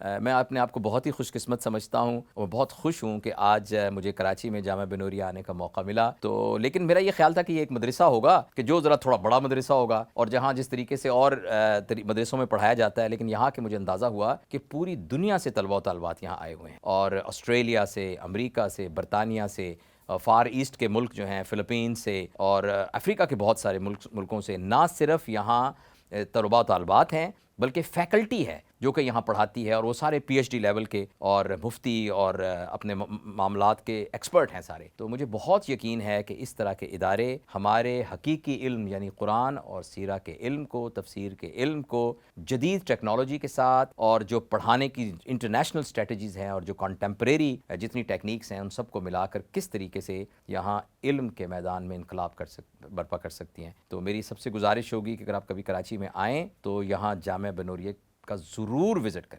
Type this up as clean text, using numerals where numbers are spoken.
मैं अपने आप को बहुत ही खुशकिस्मत समझता हूँ और बहुत खुश हूँ कि आज मुझे कराची में जामिया बनूरिया आने का मौका मिला। तो लेकिन मेरा ये ख्याल था कि ये एक मदरसा होगा कि जो ज़रा थोड़ा बड़ा मदरसा होगा और जहाँ जिस तरीके से और मदरसों में पढ़ाया जाता है, लेकिन यहाँ के मुझे अंदाज़ा हुआ कि पूरी दुनिया से तलबा व तालबात यहाँ आए हुए हैं और ऑस्ट्रेलिया से, अमरीका से, बरतानिया से, फ़ार ईस्ट के मुल्क जो हैं, फ़िलिपीन से और अफ्रीका के बहुत सारे मुल्कों से ना सिर्फ यहाँ तलबा तालबात हैं बल्कि फ़ैकल्टी है जो कि यहाँ पढ़ाती है और वो सारे पीएचडी लेवल के और मुफ्ती और अपने मामलात के एक्सपर्ट हैं सारे। तो मुझे बहुत यकीन है कि इस तरह के इदारे हमारे हकीकी इल्म यानी कुरान और सीरा के इल्म को, तफसीर के इल्म को जदीद टेक्नोलॉजी के साथ और जो पढ़ाने की इंटरनेशनल स्ट्रेटजीज़ हैं और जो कॉन्टेम्परेरी जितनी टेक्निक्स हैं उन सबको मिलाकर किस तरीके से यहाँ इल्म के मैदान में इनकलाब बर्पा कर सकती हैं। तो मेरी सबसे गुजारिश होगी कि अगर आप कभी कराची में आएँ तो यहाँ जामिया बनूरिया का ज़रूर विज़िट करें।